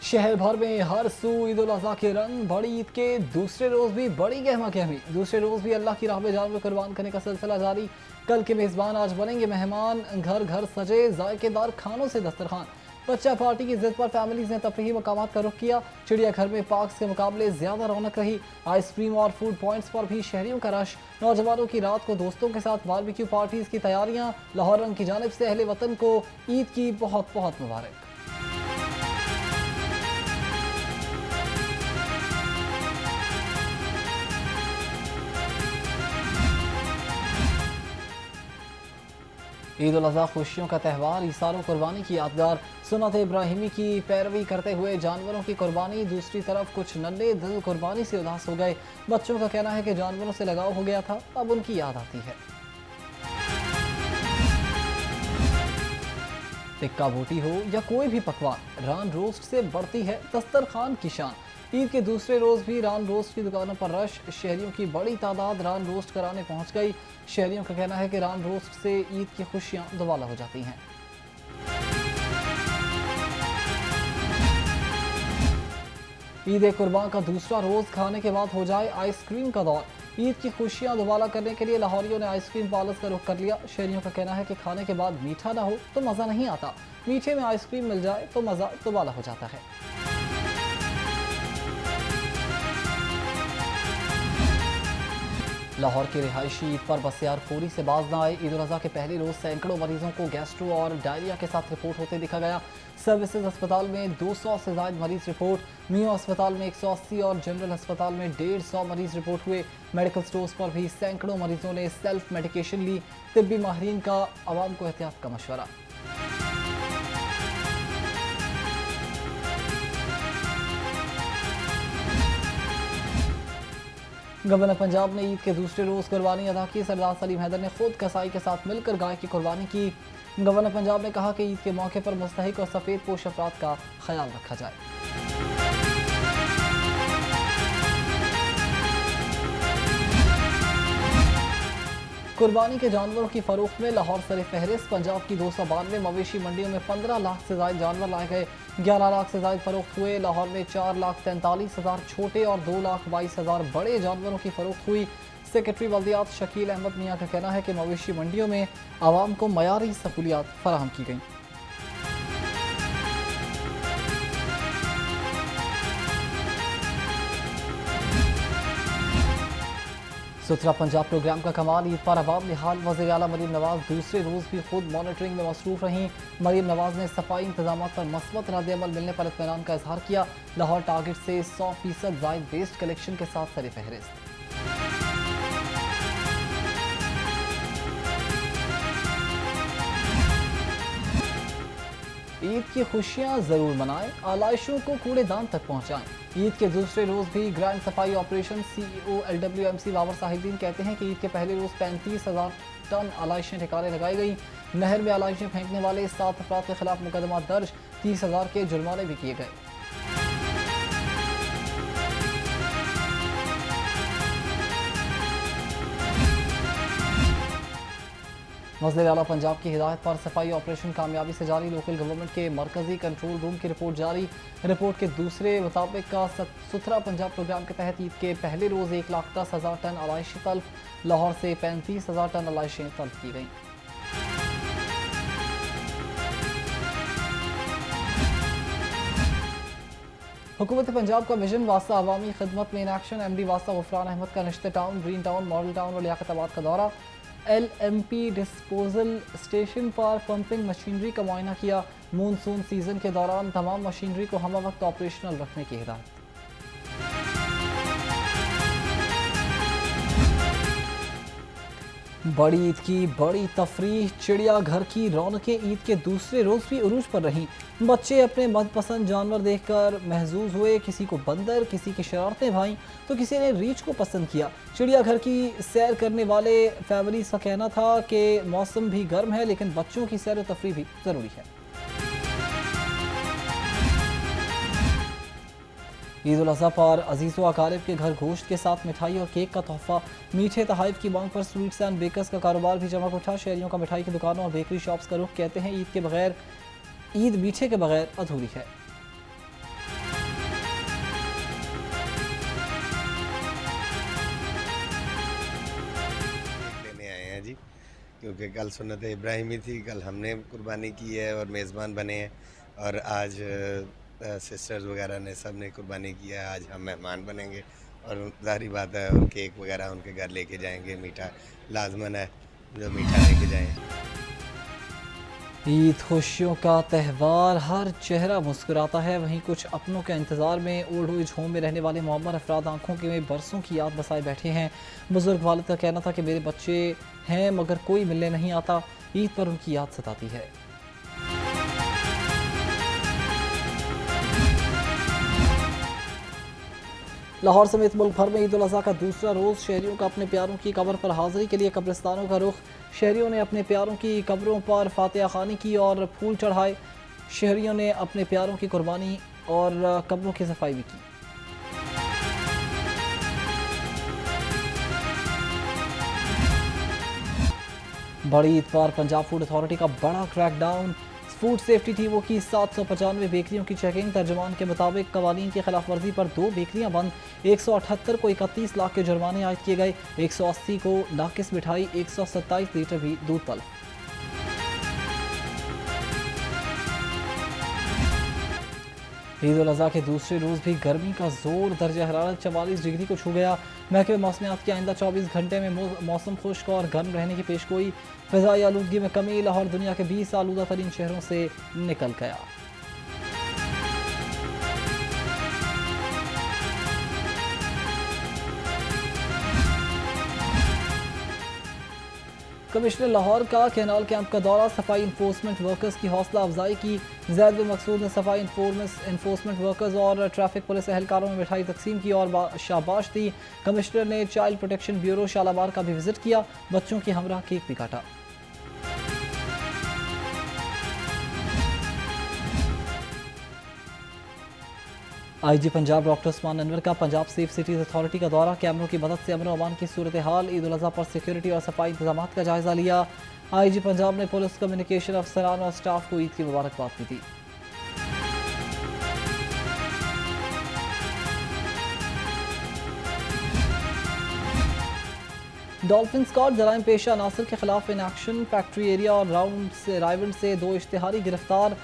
शहर भर में हर सू ईद उल अज़हा के रंग। बड़ी ईद के दूसरे रोज़ भी बड़ी गहमा गहमी। दूसरे रोज़ भी अल्लाह की राह में जानवर कुर्बान करने का सिलसिला जारी। कल के मेज़बान आज बनेंगे मेहमान। घर घर सजे जायकेदार खानों से दस्तरखान। बच्चा पार्टी की जिद पर फैमिलीज ने तफरीही मकामात का रुख किया। चिड़ियाघर में पार्क्स के मुकाबले ज्यादा रौनक रही। आइसक्रीम और फूड पॉइंट्स पर भी शहरियों का रश। नौजवानों की रात को दोस्तों के साथ बारबेक्यू पार्टीज की तैयारियां। लाहौर रंग की जानिब से अहले वतन को ईद की बहुत बहुत मुबारक। ईद उल अज़हा खुशियों का त्यौहार, ईसारों कुर्बानी की यादगार। सुन्नत इब्राहिमी की पैरवी करते हुए जानवरों की कुर्बानी। दूसरी तरफ कुछ नन्हे दिल कुर्बानी से उदास हो गए। बच्चों का कहना है कि जानवरों से लगाव हो गया था, अब उनकी याद आती है। टिक्का बोटी हो या कोई भी पकवान, रान रोस्ट से बढ़ती है दस्तरखान की शान। ईद के दूसरे रोज़ भी रान रोस्ट की दुकानों पर रश। शहरियों की बड़ी तादाद रान रोस्ट कराने पहुंच गई। शहरियों का कहना है कि रान रोस्ट से ईद की खुशियां दुबाला हो जाती हैं। ईद कुर्बान का दूसरा रोज़ खाने के बाद हो जाए आइसक्रीम का दौर। ईद की खुशियां दुबाला करने के लिए लाहौरियों ने आइसक्रीम पार्लर्स का रुख कर लिया। शहरियों का कहना है कि खाने के बाद मीठा ना हो तो मज़ा नहीं आता, मीठे में आइसक्रीम मिल जाए तो मज़ा दुबाला हो जाता है। लाहौर के रिहायशी ईद पर बसियार खोरी से बाज ना आए। ईद उल अज़हा के पहले रोज़ सैकड़ों मरीजों को गैस्ट्रो और डायरिया के साथ रिपोर्ट होते दिखा गया। सर्विसेज अस्पताल में 200 से ज़ायद मरीज रिपोर्ट। मियो अस्पताल में 180 और जनरल अस्पताल में 150 मरीज रिपोर्ट हुए। मेडिकल स्टोर्स पर भी सैकड़ों मरीजों ने सेल्फ मेडिकेशन ली। तिब्बी माहिरीन का आवाम को एहतियात का मशवरा। गवर्नर पंजाब ने ईद के दूसरे रोज़ कुर्बानी अदा की। सरदार सलीम हैदर ने खुद कसाई के साथ मिलकर गाय की कुर्बानी की। गवर्नर पंजाब ने कहा कि ईद के मौके पर मुस्तहिक और सफ़ेद पोश अफराद का ख्याल रखा जाए। कुर्बानी के जानवरों की फरोख्त में लाहौर सर फहरिस्त। पंजाब की 292 मवेशी मंडियों में 15 लाख से ज़ायद जानवर लाए गए। 11 लाख से ज़ायद फरोख्त हुए। लाहौर में 4,43,000 छोटे और 2,22,000 बड़े जानवरों की फरोख्त हुई। सेक्रेटरी बल्दियात शकील अहमद मियाँ का कहना है कि मवेशी मंडियों में आवाम को मयारी सहूलियात फराहम की गई। सुथरा पंजाब प्रोग्राम का कमाल। ईद पर अवाम निहाल। वज़ीर आला मरीम नवाज दूसरे रोज़ भी खुद मॉनिटरिंग में मसरूफ़ रहीं। मरीम नवाज ने सफाई इंतजाम पर मस्बत रद्द-ए-अमल मिलने पर इत्मीनान का इजहार किया। लाहौर टारगेट से 100% ज़ायद वेस्ट कलेक्शन के साथ सर फहरिस्त। ईद की खुशियां जरूर मनाएं, आलाइशों को कूड़ेदान तक पहुंचाएं। ईद के दूसरे रोज भी ग्रैंड सफाई operation. CEO LWMC Babar Sahibdin कहते हैं कि ईद के पहले रोज 35,000 टन आलाइशें ठिकाने लगाई गई। नहर में आलाइशें फेंकने वाले 7 अफराद के खिलाफ मुकदमा दर्ज। 30,000 के जुर्माने भी किए गए। वज़ीर आला पंजाब की हिदायत पर सफाई ऑपरेशन कामयाबी से जारी। लोकल गवर्नमेंट के मरकजी कंट्रोल रूम की रिपोर्ट जारी। रिपोर्ट के दूसरे मुताबिक का सुथरा पंजाब प्रोग्राम के तहत ईद के पहले रोज़ 1,10,000 टन आलाइशें तल्फ। लाहौर से 35,000 टन आलाइशें तल्फ की गईं। हुकूमत पंजाब का विजन वास्ता अवामी खिदमत में इन एक्शन। MD वास्ता गुफरान अहमद का निश्ते town, green town, model town और लियाकताबाद का दौरा। LMP डिस्पोजल स्टेशन पर पंपिंग मशीनरी का मुआयना किया। मानसून सीजन के दौरान तमाम मशीनरी को हम वक्त ऑपरेशनल रखने की हिदायत। बड़ी ईद की बड़ी तफरीह। चिड़ियाघर की रौनकें ईद के दूसरे रोज़ भी उरूज पर रहीं। बच्चे अपने मनपसंद जानवर देखकर महजूज हुए। किसी को बंदर, किसी की शरारतें भाई तो किसी ने रीछ को पसंद किया। चिड़ियाघर की सैर करने वाले फैमिलीज का कहना था कि मौसम भी गर्म है लेकिन बच्चों की सैर व तफरीह भी ज़रूरी है। ईद उल अज़हा पर अजीज़ व अकारिब के घर गोश्त के साथ मिठाई और केक का तोहफा। मीठे तहाइफ की मांग पर स्वीट्स एंड बेकर्स का कारोबार भी चमक उठा। शहरियों का मिठाई की दुकानों और बेकरी शॉप्स का रुख। कहते हैं ईद मीठे के बगैर अधूरी है। क्योंकि कल सुन्नत इब्राहिमी थी, कल हमने कुर्बानी की है और मेज़बान बने हैं, और आज सिस्टर्स वगैरह ने सब ने कुर्बानी किया है। आज हम मेहमान बनेंगे और ज़ाहिर बात है, और केक वगैरह उनके घर लेके जाएंगे, मीठा लाजमन है जो मीठा लेके जाएं। ईद खुशियों का त्यौहार, हर चेहरा मुस्कुराता है। वहीं कुछ अपनों के इंतज़ार में ओल्ड एज होम में रहने वाले मुअम्मर अफराद आंखों के में बरसों की याद बसाए बैठे हैं। बुजुर्ग वालिद का कहना था कि मेरे बच्चे हैं मगर कोई मिलने नहीं आता। ईद पर उनकी याद सताती है। लाहौर समेत मुल्क भर में ईद उल अज़हा का दूसरा रोज़ शहरियों का अपने प्यारों की कब्र पर हाज़िरी के लिए कब्रिस्तानों का रुख। शहरियों ने अपने प्यारों की कब्रों पर फातिहा खानी की और फूल चढ़ाए। शहरियों ने अपने प्यारों की कुर्बानी और कब्रों की सफाई भी की। बड़ी ईद पर पंजाब फूड अथॉरिटी का बड़ा क्रैकडाउन। फूड सेफ्टी टीमों की 795 बेकरियों की चेकिंग। तर्जुमान के मुताबिक कवानीन की खिलाफ वर्जी पर 2 बेकरियां बंद। 178 को 31 लाख के जुर्माने आयद किए गए। 180 को नाकिस मिठाई, 127 लीटर भी दूध तल्फ। ईद उल अज़हा के दूसरे रोज़ भी गर्मी का जोर, दर्जा हरारत 44 डिग्री को छू गया। महकमे मौसमियात की आइंदा 24 घंटे में मौसम खुश्क और गर्म रहने की पेशगोई। फ़िज़ाई आलूदगी में कमी। लाहौर दुनिया के 20 आलूदा तरीन शहरों से निकल गया। कमिश्नर लाहौर का कैनाल कैंप का दौरा। सफाई इन्फोर्समेंट वर्कर्स की हौसला अफजाई की। जैद बिन मकसूद ने सफाई इन्फोर्समेंट वर्कर्स और ट्रैफिक पुलिस एहलकारों में मिठाई तकसीम की और शाबाश दी। कमिश्नर ने चाइल्ड प्रोटेक्शन ब्यूरो शालाबार का भी विजिट किया। बच्चों की हमरा केक भी काटा। आईजी पंजाब डॉक्टर उस्मान अनवर का पंजाब सेफ सिटीज़ अथॉरिटी का दौरा। कैमरों की मदद से अमन अमान की सूरत हाल, ईद उल अज़हा पर सिक्योरिटी और सफाई इंतजाम का जायजा लिया। आईजी पंजाब ने पुलिस कम्युनिकेशन अफसरान और स्टाफ को ईद की मुबारकबाद भी दी। डॉल्फिन स्क्वाड जराइम पेशा अनासर के खिलाफ इन एक्शन। फैक्ट्री एरिया और राइवंड से 2 इश्तिहारी गिरफ्तार।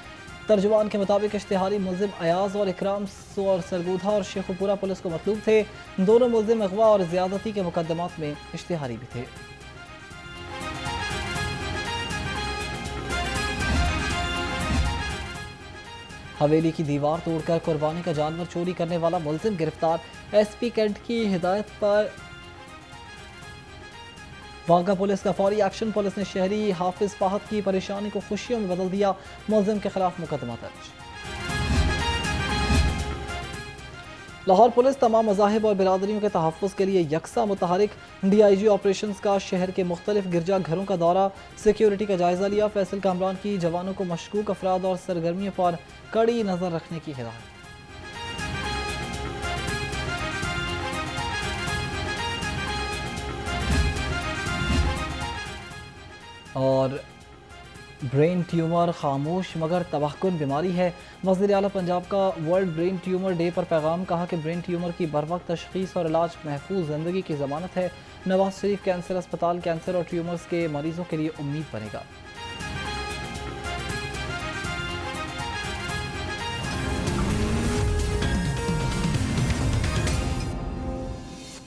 तर्जुमान के मुताबिक इश्तिहारी मुलजिम अयाज और इकराम और सरगोधा और शेखुपुरा पुलिस को मतलूब थे। दोनों मुलजिम अगवा और ज्यादती के मुकदमात में इश्तिहारी भी थे। हवेली की दीवार तोड़कर कुर्बानी का जानवर चोरी करने वाला मुलजिम गिरफ्तार। एसपी कैंट की हिदायत पर वाघा पुलिस का फौरी एक्शन। पुलिस ने शहरी हाफिज फाहद की परेशानी को खुशियों में बदल दिया। मुलजिम के खिलाफ मुकदमा दर्ज। लाहौर पुलिस तमाम मज़ाहिब और बिरादरियों के तहफ़्फ़ुज़ के लिए यकसा मुतहरिक। DIG ऑपरेशंस का शहर के मुख्तलिफ गिरजा घरों का दौरा, सिक्योरिटी का जायजा लिया। फैसल कामरान की जवानों को मशकूक अफराद और सरगर्मियों पर कड़ी नज़र रखने की हिदायत। और ब्रेन ट्यूमर खामोश मगर तबाहकुन बीमारी है। वज़ीर आला पंजाब का वर्ल्ड ब्रेन ट्यूमर डे पर पैगाम। कहा कि ब्रेन ट्यूमर की बरवक्त तशख़ीस और इलाज महफूज ज़िंदगी की ज़मानत है। नवाज शरीफ कैंसर अस्पताल कैंसर और ट्यूमर्स के मरीजों के लिए उम्मीद बनेगा।